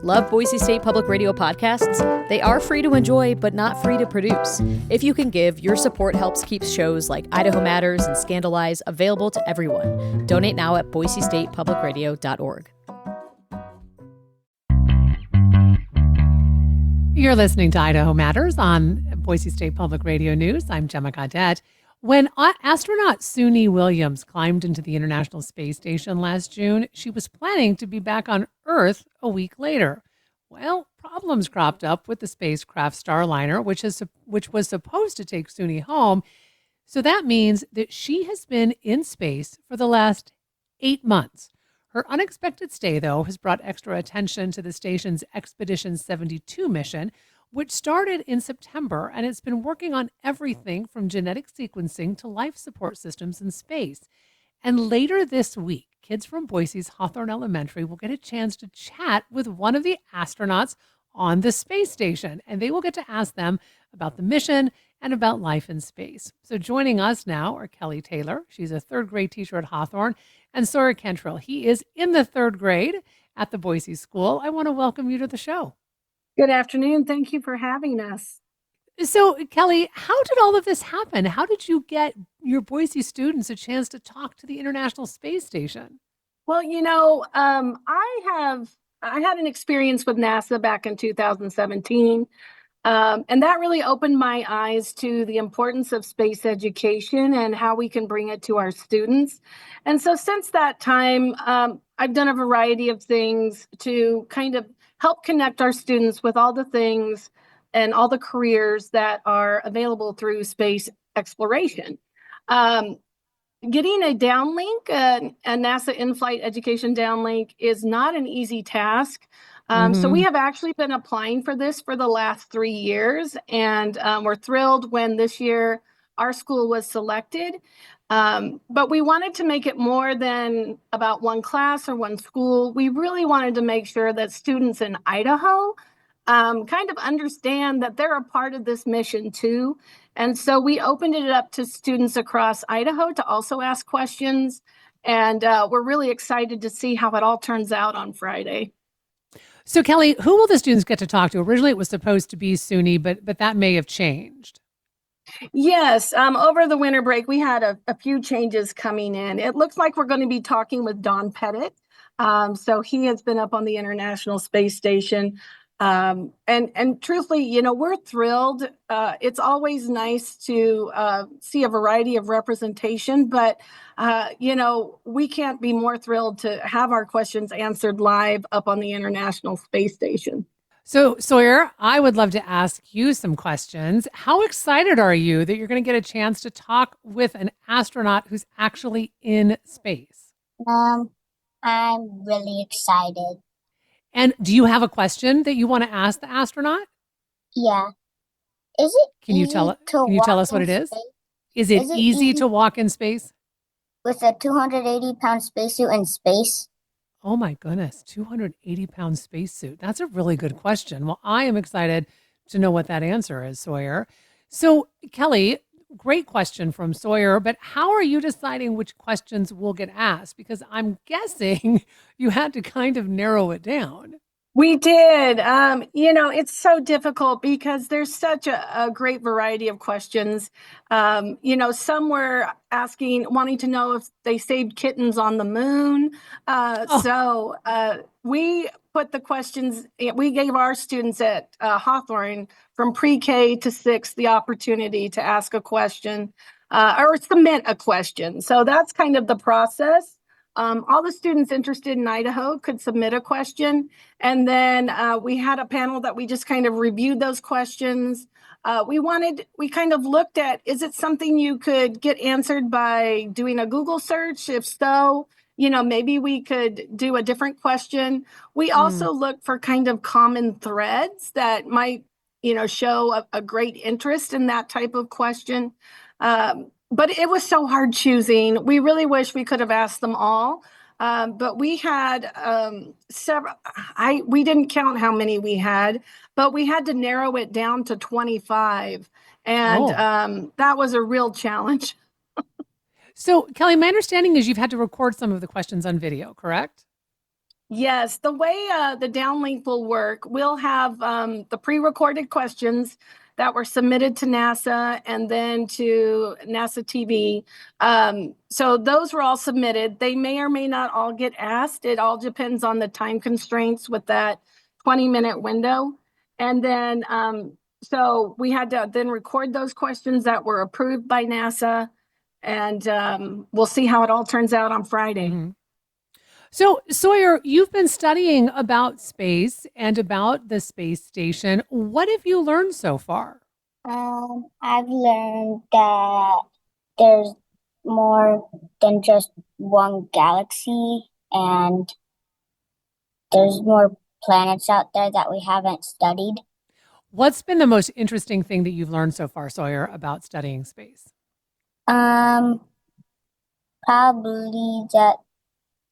Love Boise State Public Radio podcasts? They are free to enjoy, but not free to produce. If you can give, your support helps keep shows like Idaho Matters and Scandalize available to everyone. Donate now at boisestatepublicradio.org. You're listening to Idaho Matters on Boise State Public Radio News. I'm Gemma Gaudette. When astronaut Suni Williams climbed into the International Space Station last June, she was planning to be back on Earth a week later. Well, problems cropped up with the spacecraft Starliner, which was supposed to take Suni home. So that means that she has been in space for the last 8 months. Her unexpected stay, though, has brought extra attention to the station's Expedition 72 mission, which started in September, and it's been working on everything from genetic sequencing to life support systems in space. And later this week, kids from Boise's Hawthorne Elementary will get a chance to chat with one of the astronauts on the space station, and they will get to ask them about the mission and about life in space. So joining us now are Kelly Taylor. She's a third grade teacher at Hawthorne, and Sawyer Cantrell. He is in the third grade at the Boise school. I want to welcome you to the show. Good afternoon. Thank you for having us. So, Kelly, how did all of this happen? How did you get your Boise students a chance to talk to the International Space Station? Well, I had an experience with NASA back in 2017, and that really opened my eyes to the importance of space education and how we can bring it to our students. And so since that time, I've done a variety of things to kind of help connect our students with all the things and all the careers that are available through space exploration. Getting a downlink, a NASA in-flight education downlink, is not an easy task. So we have actually been applying for this for the last 3 years, and we're thrilled when this year our school was selected. But we wanted to make it more than about one class or one school. We really wanted to make sure that students in Idaho kind of understand that they're a part of this mission too. And so we opened it up to students across Idaho to also ask questions. And we're really excited to see how it all turns out on Friday. So, Kelly, who will the students get to talk to? Originally, it was supposed to be Suni, but that may have changed. Yes, over the winter break, we had a few changes coming in. It looks like we're going to be talking with Don Pettit. So he has been up on the International Space Station. And truthfully, we're thrilled. It's always nice to see a variety of representation, but, we can't be more thrilled to have our questions answered live up on the International Space Station. So, Sawyer, I would love to ask you some questions. How excited are you that you're going to get a chance to talk with an astronaut who's actually in space? I'm really excited. And do you have a question that you want to ask the astronaut? Yeah. Is it Can you tell us what it is? Is it easy to walk in space? With a 280-pound spacesuit in space? Oh my goodness, 280-pound spacesuit. That's a really good question. Well, I am excited to know what that answer is, Sawyer. So, Kelly, great question from Sawyer, but how are you deciding which questions will get asked? Because I'm guessing you had to kind of narrow it down. We did. It's so difficult because there's such a great variety of questions. Some were wanting to know if they saved kittens on the moon. So we put the questions, we gave our students at Hawthorne from pre-K to 6 the opportunity to ask a question or submit a question. So that's kind of the process. All the students interested in Idaho could submit a question. And then we had a panel that we just kind of reviewed those questions. We kind of looked at, is it something you could get answered by doing a Google search? If so, maybe we could do a different question. We also looked for kind of common threads that might, show a great interest in that type of question. But it was so hard choosing. We really wish we could have asked them all. But we had several, we didn't count how many we had, but we had to narrow it down to 25. And that was a real challenge. So, Kelly, my understanding is you've had to record some of the questions on video, correct? Yes, the way the downlink will work, we'll have the pre-recorded questions that were submitted to NASA and then to NASA TV. So those were all submitted. They may or may not all get asked. It all depends on the time constraints with that 20-minute window. And then, so we had to then record those questions that were approved by NASA. And we'll see how it all turns out on Friday. Mhm. So, Sawyer, you've been studying about space and about the space station. What have you learned so far? I've learned that there's more than just one galaxy, and there's more planets out there that we haven't studied. What's been the most interesting thing that you've learned so far, Sawyer, about studying space? Probably that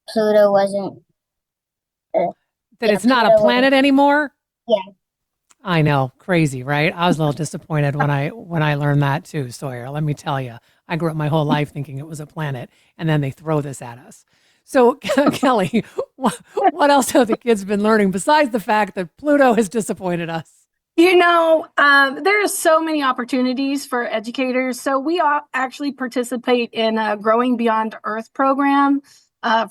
Pluto wasn't. That Yeah, it's not a Pluto planet anymore? Yeah. I know, crazy, right? I was a little disappointed when I learned that too, Sawyer. Let me tell you, I grew up my whole life thinking it was a planet, and then they throw this at us. So, Kelly, what else have the kids been learning besides the fact that Pluto has disappointed us? You know, there are so many opportunities for educators. So we actually participate in a Growing Beyond Earth program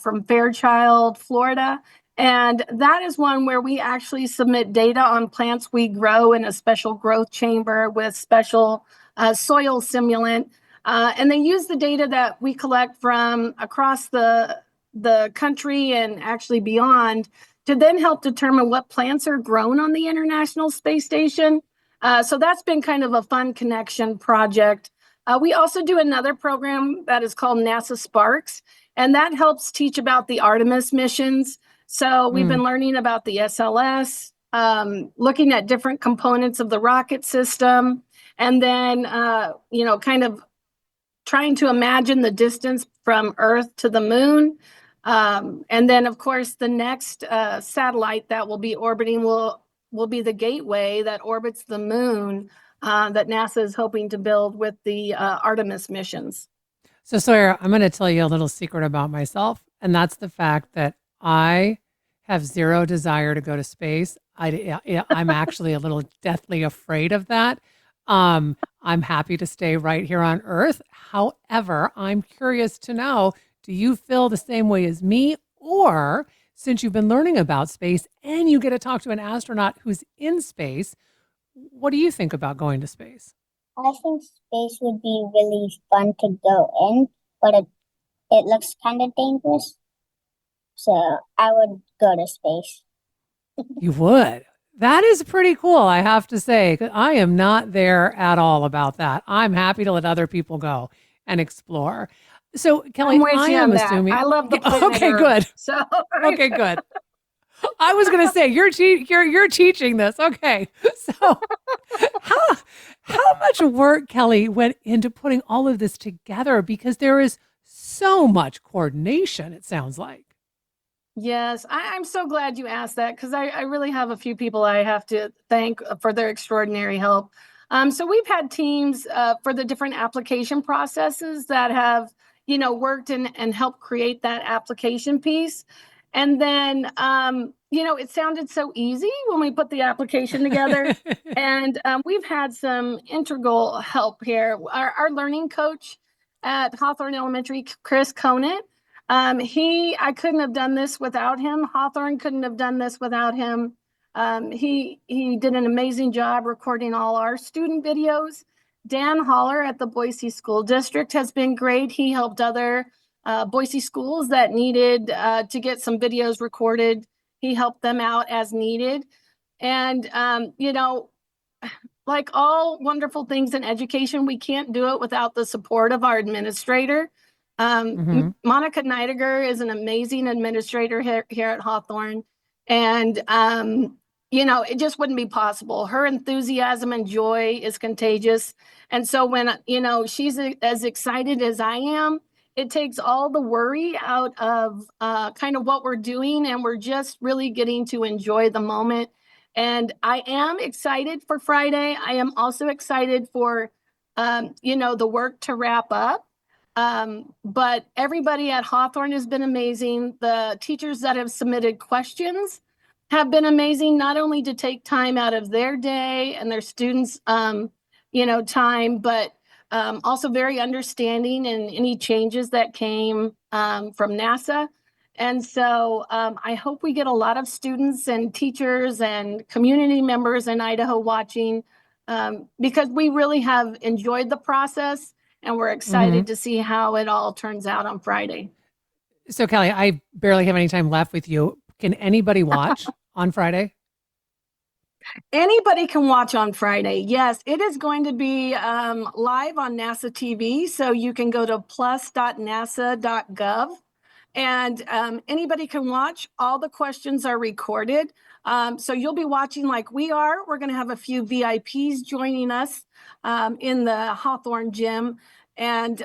from Fairchild, Florida. And that is one where we actually submit data on plants we grow in a special growth chamber with special soil simulant. And they use the data that we collect from across the country and actually beyond to then help determine what plants are grown on the International Space Station. So that's been kind of a fun connection project. We also do another program that is called NASA Sparks, and that helps teach about the Artemis missions. So we've been learning about the SLS, looking at different components of the rocket system, and then, kind of trying to imagine the distance from Earth to the moon. And then, of course, the next satellite that will be orbiting will be the Gateway that orbits the moon that NASA is hoping to build with the Artemis missions. So, Sawyer, I'm going to tell you a little secret about myself, and that's the fact that I have zero desire to go to space. I'm actually a little deathly afraid of that. I'm happy to stay right here on Earth. However, I'm curious to know, do you feel the same way as me? Or since you've been learning about space and you get to talk to an astronaut who's in space, what do you think about going to space? I think space would be really fun to go in, but it looks kind of dangerous. So I would go to space. You would. That is pretty cool, I have to say. 'Cause I am not there at all about that. I'm happy to let other people go and explore. So, Kelly, I'm with I you am on that. assuming. I love the planet Okay, Earth. good. So Okay, good. I was going to say you're teaching this. Okay, so how much work, Kelly, went into putting all of this together? Because there is so much coordination. It sounds like. Yes, I'm so glad you asked that because I really have a few people I have to thank for their extraordinary help. So we've had teams for the different application processes that have, worked and helped create that application piece. And then, it sounded so easy when we put the application together. And we've had some integral help here. Our learning coach at Hawthorne Elementary, Chris Conant, I couldn't have done this without him. Hawthorne couldn't have done this without him. He did an amazing job recording all our student videos. Dan Holler at the Boise School District has been great. He helped other Boise schools that needed to get some videos recorded. He helped them out as needed. And, like all wonderful things in education, we can't do it without the support of our administrator. Mhm. Monica Neidiger is an amazing administrator here at Hawthorne. And, it just wouldn't be possible. Her enthusiasm and joy is contagious. And so when, she's as excited as I am, it takes all the worry out of kind of what we're doing. And we're just really getting to enjoy the moment. And I am excited for Friday. I am also excited for, the work to wrap up. But everybody at Hawthorne has been amazing. The teachers that have submitted questions have been amazing, not only to take time out of their day and their students, time, but also very understanding in any changes that came from NASA. And so I hope we get a lot of students and teachers and community members in Idaho watching, because we really have enjoyed the process and we're excited to see how it all turns out on Friday. So, Kelly, I barely have any time left with you. Can anybody watch on Friday? Anybody can watch on Friday. Yes, it is going to be live on NASA TV. So you can go to plus.nasa.gov and anybody can watch. All the questions are recorded. So you'll be watching like we are. We're going to have a few VIPs joining us in the Hawthorne gym. And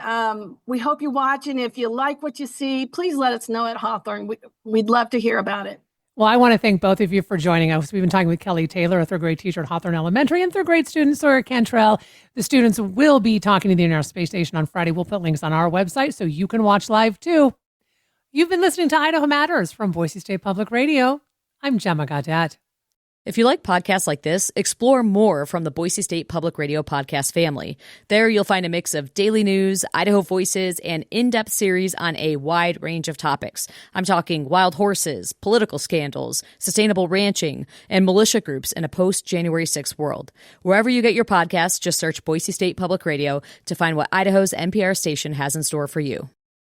we hope you watch. And if you like what you see, please let us know at Hawthorne. We'd love to hear about it. Well, I want to thank both of you for joining us. We've been talking with Kelly Taylor, a third grade teacher at Hawthorne Elementary, and third grade student Sawyer Cantrell. The students will be talking to the International Space Station on Friday. We'll put links on our website so you can watch live too. You've been listening to Idaho Matters from Boise State Public Radio. I'm Gemma Gaudette. If you like podcasts like this, explore more from the Boise State Public Radio podcast family. There you'll find a mix of daily news, Idaho voices, and in-depth series on a wide range of topics. I'm talking wild horses, political scandals, sustainable ranching, and militia groups in a post-January 6th world. Wherever you get your podcasts, just search Boise State Public Radio to find what Idaho's NPR station has in store for you.